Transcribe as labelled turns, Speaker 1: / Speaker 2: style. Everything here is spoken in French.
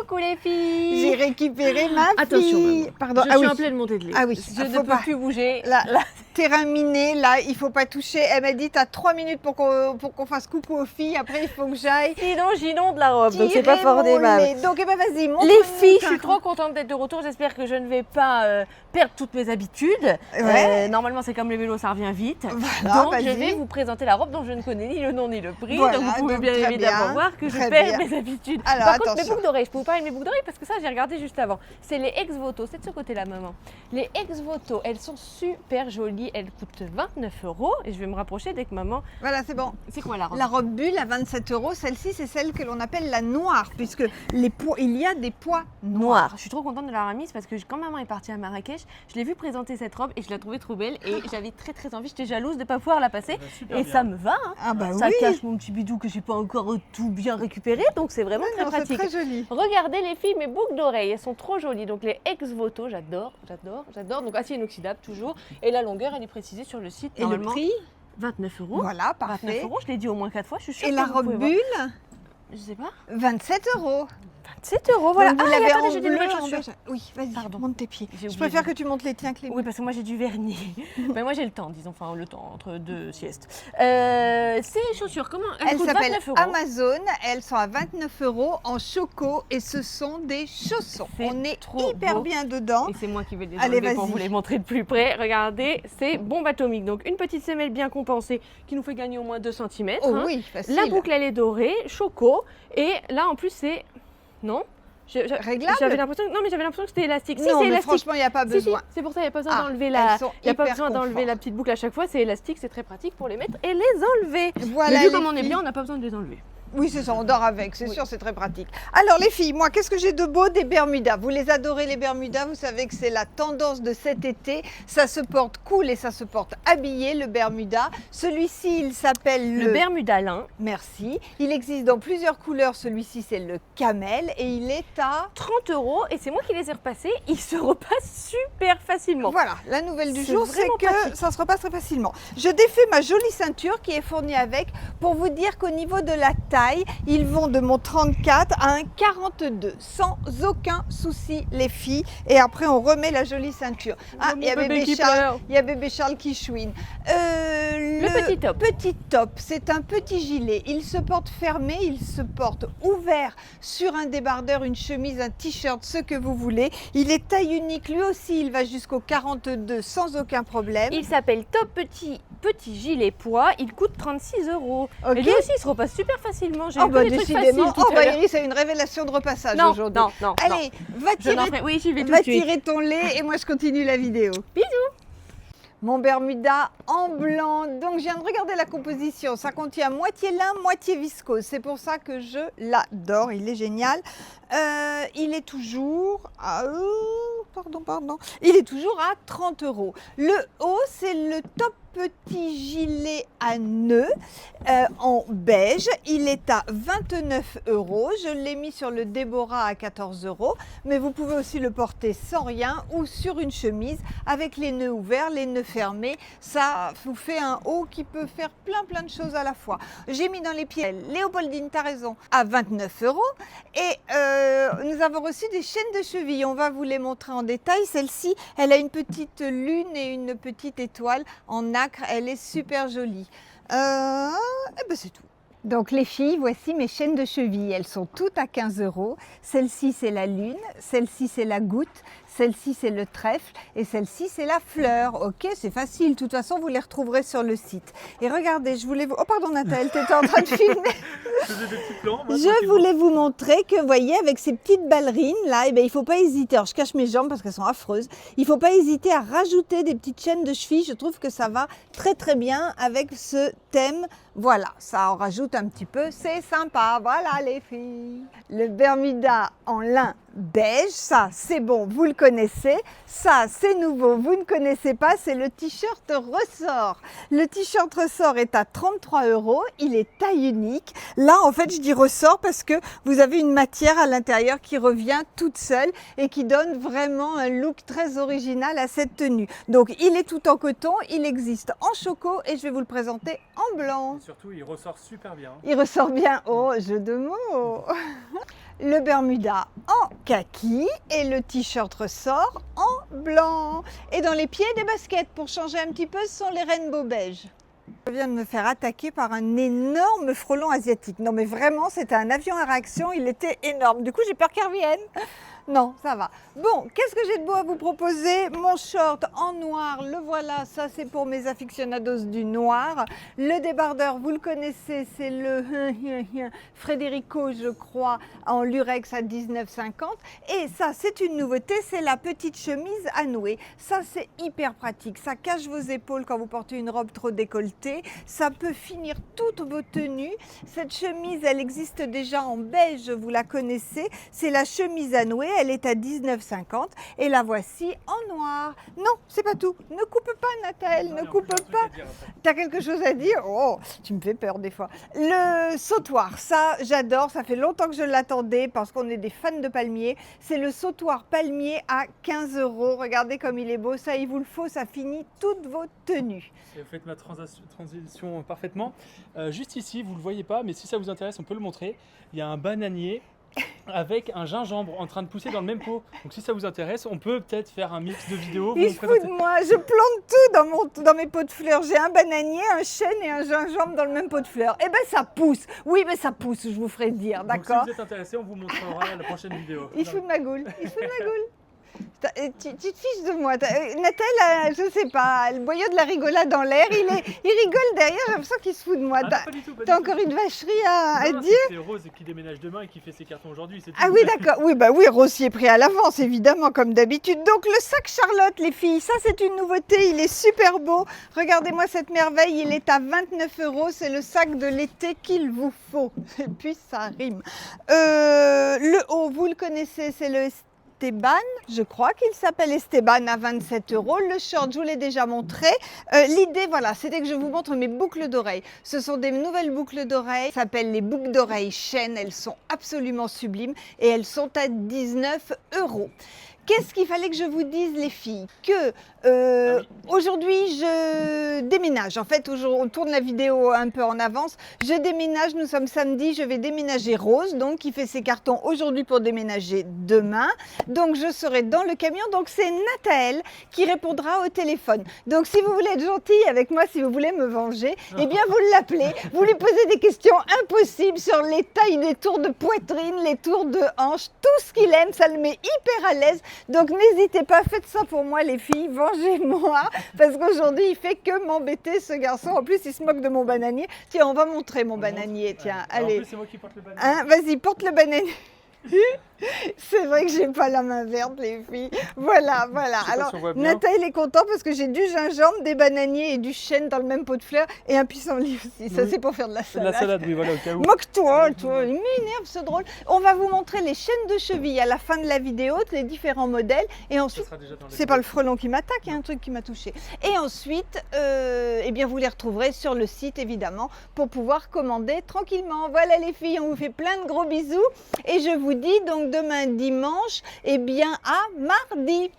Speaker 1: Coucou les filles.
Speaker 2: J'ai récupéré ma
Speaker 1: Attention,
Speaker 2: fille.
Speaker 1: maman.
Speaker 2: Pardon.
Speaker 1: Je suis en pleine montée de lait.
Speaker 2: Ah oui,
Speaker 1: Je ne peux plus bouger.
Speaker 2: Là, terrain miné, là, il faut pas toucher. Elle m'a dit, tu as 3 minutes pour qu'on fasse coucou aux filles. Après, il faut que j'aille.
Speaker 1: Sinon, j'inonde la robe, donc c'est pas fort
Speaker 2: mon
Speaker 1: aimable.
Speaker 2: lait. Donc, eh ben, vas-y, montre-nous.
Speaker 1: Les filles, je suis trop contente d'être de retour. J'espère que je ne vais pas perdre toutes mes habitudes.
Speaker 2: Ouais.
Speaker 1: Normalement, c'est comme les vélos, ça revient vite.
Speaker 2: Voilà,
Speaker 1: donc, je
Speaker 2: vas-y.
Speaker 1: vais vous présenter la robe dont je ne connais ni le nom ni le prix.
Speaker 2: Voilà,
Speaker 1: donc, vous pouvez
Speaker 2: donc,
Speaker 1: bien
Speaker 2: très
Speaker 1: évidemment
Speaker 2: bien,
Speaker 1: voir que je
Speaker 2: très
Speaker 1: perds
Speaker 2: bien.
Speaker 1: mes habitudes.
Speaker 2: Alors,
Speaker 1: Par contre, mes
Speaker 2: attention.
Speaker 1: boucles d'oreilles, je peux vous parler de mes boucles d'oreilles parce que ça, j'ai regardé juste avant. C'est les ex-voto. C'est de ce côté-là, maman. Les ex-voto, elles sont super jolies. Elles coûtent 29 € et je vais me rapprocher dès que maman.
Speaker 2: Voilà, c'est bon.
Speaker 1: C'est quoi la robe?
Speaker 2: La robe bulle à 27 €, celle-ci, c'est celle que l'on appelle la noire, puisque les poids, il y a des poids noirs.
Speaker 1: Je suis trop contente de l'avoir mise parce que quand maman est partie à Marrakech, je l'ai vue présenter cette robe et je la trouvais trop belle et j'avais très envie. J'étais jalouse de ne pas pouvoir la passer et ça me va. Hein.
Speaker 2: Ah bah
Speaker 1: Ça
Speaker 2: oui.
Speaker 1: cache mon petit bidou que j'ai pas encore tout bien récupéré, donc c'est vraiment très
Speaker 2: Non,
Speaker 1: pratique.
Speaker 2: c'est très joli.
Speaker 1: Regardez les filles, mes boucles d'oreilles, elles sont trop jolies. Donc les ex-voto, j'adore. Donc acier inoxydable toujours. Et la longueur, elle est précisée sur le site.
Speaker 2: Et le
Speaker 1: Normalement,
Speaker 2: prix?
Speaker 1: 29 €.
Speaker 2: Voilà,
Speaker 1: 29
Speaker 2: parfait.
Speaker 1: €, je l'ai dit au moins 4 fois, je suis sûre
Speaker 2: Et
Speaker 1: que
Speaker 2: la
Speaker 1: vous
Speaker 2: robe
Speaker 1: pouvez voir.
Speaker 2: bulle?
Speaker 1: Je sais pas.
Speaker 2: 27 €.
Speaker 1: 27 €, voilà.
Speaker 2: Donc, vous
Speaker 1: Ah,
Speaker 2: l'avez
Speaker 1: attendez,
Speaker 2: en
Speaker 1: j'ai des
Speaker 2: bleu,
Speaker 1: nouvelles
Speaker 2: en
Speaker 1: chaussures.
Speaker 2: beige. Oui, vas-y,
Speaker 1: Pardon.
Speaker 2: monte tes pieds.
Speaker 1: J'ai
Speaker 2: Je
Speaker 1: oublié
Speaker 2: préfère
Speaker 1: de-
Speaker 2: que tu montes les tiens, Clément.
Speaker 1: Oui, parce que moi j'ai du vernis. Mais moi j'ai le temps, disons, enfin le temps entre deux siestes. Ces chaussures, comment
Speaker 2: Elles
Speaker 1: coûtent
Speaker 2: s'appellent
Speaker 1: 29 €.
Speaker 2: Amazon, elles sont à 29 € en choco et ce sont des chaussons.
Speaker 1: C'est
Speaker 2: On est
Speaker 1: trop
Speaker 2: hyper
Speaker 1: beau.
Speaker 2: bien dedans.
Speaker 1: Et c'est moi qui vais les
Speaker 2: Allez,
Speaker 1: enlever pour
Speaker 2: vas-y.
Speaker 1: vous les montrer de plus près. Regardez, c'est bombe atomique. Donc une petite semelle bien compensée qui nous fait gagner au moins 2 cm.
Speaker 2: Oh oui, facile.
Speaker 1: La boucle elle est dorée, choco. Et là en plus c'est... Non
Speaker 2: Réglable?
Speaker 1: J'avais l'impression que c'était élastique. Si,
Speaker 2: Non,
Speaker 1: c'est
Speaker 2: mais
Speaker 1: élastique.
Speaker 2: franchement, il n'y a pas
Speaker 1: Si,
Speaker 2: besoin.
Speaker 1: c'est pour ça, il n'y a pas besoin
Speaker 2: Ah,
Speaker 1: d'enlever la...
Speaker 2: elles sont
Speaker 1: Il n'y a pas
Speaker 2: hyper
Speaker 1: besoin d'enlever
Speaker 2: confort.
Speaker 1: la petite boucle à chaque fois, c'est élastique, c'est très pratique pour les mettre et les enlever.
Speaker 2: Voilà,
Speaker 1: Mais vu
Speaker 2: les
Speaker 1: comme on est
Speaker 2: filles.
Speaker 1: bien, on n'a pas besoin de les enlever.
Speaker 2: Oui, c'est ça, on dort avec, c'est
Speaker 1: Oui.
Speaker 2: sûr, c'est très pratique. Alors les filles, moi, qu'est-ce que j'ai de beau? Des Bermudas. Vous les adorez, les Bermudas, vous savez que c'est la tendance de cet été. Ça se porte cool et ça se porte habillé, le Bermuda. Celui-ci, il s'appelle
Speaker 1: Le Bermuda lin,
Speaker 2: Merci. Il existe dans plusieurs couleurs. Celui-ci, c'est le camel et il est à...
Speaker 1: 30 € et c'est moi qui les ai repassés. Ils se repassent super facilement.
Speaker 2: Voilà, la nouvelle du
Speaker 1: C'est
Speaker 2: jour, c'est
Speaker 1: vraiment
Speaker 2: que
Speaker 1: pratique.
Speaker 2: ça se repasse très facilement. Je défais ma jolie ceinture qui est fournie avec pour vous dire qu'au niveau de la taille, ils vont de mon 34 à un 42 sans aucun souci les filles. Et après, on remet la jolie ceinture. Ah,
Speaker 1: Mon
Speaker 2: il y a
Speaker 1: bébé
Speaker 2: bébé
Speaker 1: qui
Speaker 2: Charles,
Speaker 1: pleure.
Speaker 2: il y a bébé Charles qui chouine.
Speaker 1: Le petit top.
Speaker 2: Petit top, c'est un petit gilet. Il se porte fermé, il se porte ouvert sur un débardeur, une chemise, un t-shirt, ce que vous voulez. Il est taille unique, lui aussi, il va jusqu'au 42 sans aucun problème.
Speaker 1: Il s'appelle Top Petit Gilet Poids. Il coûte 36 €.
Speaker 2: Ok.
Speaker 1: Et lui aussi, il se repasse super facilement. J'ai
Speaker 2: Oh
Speaker 1: eu que
Speaker 2: bah
Speaker 1: des trucs
Speaker 2: décidément,
Speaker 1: faciles tout
Speaker 2: oh
Speaker 1: à
Speaker 2: bah
Speaker 1: l'heure.
Speaker 2: Iris a une révélation de repassage
Speaker 1: Non,
Speaker 2: aujourd'hui.
Speaker 1: non.
Speaker 2: Allez, va
Speaker 1: Je n'en
Speaker 2: tirer,
Speaker 1: ferai... Oui, j'y vais tout
Speaker 2: va
Speaker 1: de suite.
Speaker 2: tirer ton lait et moi je continue la vidéo.
Speaker 1: Bisous.
Speaker 2: Mon Bermuda en blanc. Donc je viens de regarder la composition. Ça contient moitié lin, moitié viscose. C'est pour ça que je l'adore. Il est génial. Il est toujours... pardon. Il est toujours à 30 €. Le haut, c'est le top petit gilet à nœuds en beige. Il est à 29 €. Je l'ai mis sur le Déborah à 14 €. Mais vous pouvez aussi le porter sans rien ou sur une chemise avec les nœuds ouverts, les nœuds fermés. Ça vous fait un haut qui peut faire plein de choses à la fois. J'ai mis dans les pieds Léopoldine, t'as raison, à 29 €. Et nous avons reçu des chaînes de cheville. On va vous les montrer en détail. Celle-ci, elle a une petite lune et une petite étoile en acre. Elle est super jolie. Et ben c'est tout. Donc les filles, voici mes chaînes de cheville. Elles sont toutes à 15 €. Celle-ci, c'est la lune. Celle-ci, c'est la goutte. Celle-ci, c'est le trèfle. Et celle-ci, c'est la fleur. Ok, c'est facile. De toute façon, vous les retrouverez sur le site. Et regardez, je voulais vous... Oh pardon Nathalie, tu étais en train de filmer.
Speaker 3: Je faisais des petits plans. moi,
Speaker 2: Je
Speaker 3: tranquillement.
Speaker 2: voulais vous montrer que, vous voyez, avec ces petites ballerines là, il ne faut pas hésiter. Alors, je cache mes jambes parce qu'elles sont affreuses. Il ne faut pas hésiter à rajouter des petites chaînes de cheville. Je trouve que ça va très bien avec ce thème. Voilà, ça en rajoute un petit peu. C'est sympa. Voilà les filles. Le Bermuda en lin beige, ça c'est bon, vous le connaissez. Ça c'est nouveau, vous ne connaissez pas, c'est le t-shirt ressort. Le t-shirt ressort est à 33 €, il est taille unique. Là en fait je dis ressort parce que vous avez une matière à l'intérieur qui revient toute seule et qui donne vraiment un look très original à cette tenue. Donc il est tout en coton, il existe en choco et je vais vous le présenter en blanc.
Speaker 3: Et surtout, il ressort super bien.
Speaker 2: Il ressort bien, oh jeu de mots. le Bermuda en kaki et le t-shirt ressort en blanc. Et dans les pieds, des baskets pour changer un petit peu, ce sont les rainbow beige. Je viens de me faire attaquer par un énorme frelon asiatique. Non mais vraiment, c'était un avion à réaction, il était énorme. Du coup, j'ai peur qu'il revienne. Non, ça va. Bon, qu'est-ce que j'ai de beau à vous proposer? Mon short en noir, le voilà, ça c'est pour mes aficionados du noir. Le débardeur, vous le connaissez, c'est le Federico, je crois, en lurex à 19,50. Et ça, c'est une nouveauté, c'est la petite chemise à nouer. Ça, c'est hyper pratique. Ça cache vos épaules quand vous portez une robe trop décolletée. Ça peut finir toutes vos tenues. Cette chemise, elle existe déjà en beige, vous la connaissez. C'est la chemise à nouer. Elle est à 19,50 et la voici en noir. Non, c'est pas tout. Ne coupe pas, Nathalie, ne coupe pas. Tu as quelque chose à dire? Oh, tu me fais peur des fois. Le sautoir, ça, j'adore. Ça fait longtemps que je l'attendais parce qu'on est des fans de palmier. C'est le sautoir palmier à 15 €. Regardez comme il est beau. Ça, il vous le faut. Ça finit toutes vos tenues.
Speaker 3: Et vous faites ma transition parfaitement. Juste ici, vous ne le voyez pas, mais si ça vous intéresse, on peut le montrer. Il y a un bananier avec un gingembre en train de pousser dans le même pot. Donc si ça vous intéresse, on peut peut-être faire un mix de vidéos.
Speaker 2: Il se fout de moi, je plante tout dans mes pots de fleurs. J'ai un bananier, un chêne et un gingembre dans le même pot de fleurs. Eh bien ça pousse, oui mais ça pousse, je vous ferai dire, d'accord?
Speaker 3: Si vous êtes intéressé, on vous montrera la prochaine vidéo.
Speaker 2: Il se fout de ma goule, il se fout de ma goule. Tu te fiches de moi. Nathalie, je sais pas, le boyau de la rigolade dans l'air, il rigole derrière, j'ai l'impression qu'il se fout de moi.
Speaker 3: Ah, pas du tout.
Speaker 2: T'as encore une vacherie à dire?
Speaker 3: C'est Rose qui déménage demain et qui fait ses cartons aujourd'hui.
Speaker 2: Ah oui, d'accord. Oui, bah oui, Rose y est pris à l'avance, évidemment, comme d'habitude. Donc le sac Charlotte, les filles, ça c'est une nouveauté, il est super beau. Regardez-moi cette merveille, il est à 29 €. C'est le sac de l'été qu'il vous faut. Et puis ça rime. Le haut, vous le connaissez, c'est le Esteban, je crois qu'il s'appelle Esteban à 27 €. Le short, je vous l'ai déjà montré. L'idée, voilà, c'était que je vous montre mes boucles d'oreilles. Ce sont des nouvelles boucles d'oreilles, ça s'appelle les boucles d'oreilles chaîne. Elles sont absolument sublimes et elles sont à 19 €. Qu'est-ce qu'il fallait que je vous dise, les filles? Que aujourd'hui, je déménage. En fait, on tourne la vidéo un peu en avance. Je déménage, nous sommes samedi, je vais déménager Rose, donc qui fait ses cartons aujourd'hui pour déménager demain. Donc, je serai dans le camion. Donc, c'est Nathalie qui répondra au téléphone. Donc, si vous voulez être gentille avec moi, si vous voulez me venger, eh bien, vous l'appelez. Vous lui posez des questions impossibles sur les tailles des tours de poitrine, les tours de hanche, tout ce qu'il aime. Ça le met hyper à l'aise. Donc n'hésitez pas, faites ça pour moi les filles, vengez-moi, parce qu'aujourd'hui il fait que m'embêter ce garçon. En plus il se moque de mon bananier. Tiens, on va montrer mon bananier, tiens, allez.
Speaker 3: En plus c'est moi qui porte le bananier.
Speaker 2: Hein, vas-y, porte le bananier. C'est vrai que j'ai pas la main verte, les filles. Voilà, voilà. Alors, Nathalie est contente parce que j'ai du gingembre, des bananiers et du chêne dans le même pot de fleurs et un pissenlit aussi. Ça, c'est pour faire de la salade.
Speaker 3: La salade, oui, voilà, au cas où.
Speaker 2: Moque-toi, toi. Il m'énerve, ce drôle. On va vous montrer les chaînes de cheville à la fin de la vidéo, les différents modèles. Et ensuite, c'est pas le frelon qui m'attaque, il y a un truc qui m'a touché. Et ensuite, eh bien, vous les retrouverez sur le site, évidemment, pour pouvoir commander tranquillement. Voilà, les filles, on vous fait plein de gros bisous. Et je vous dis donc demain dimanche, eh bien à mardi.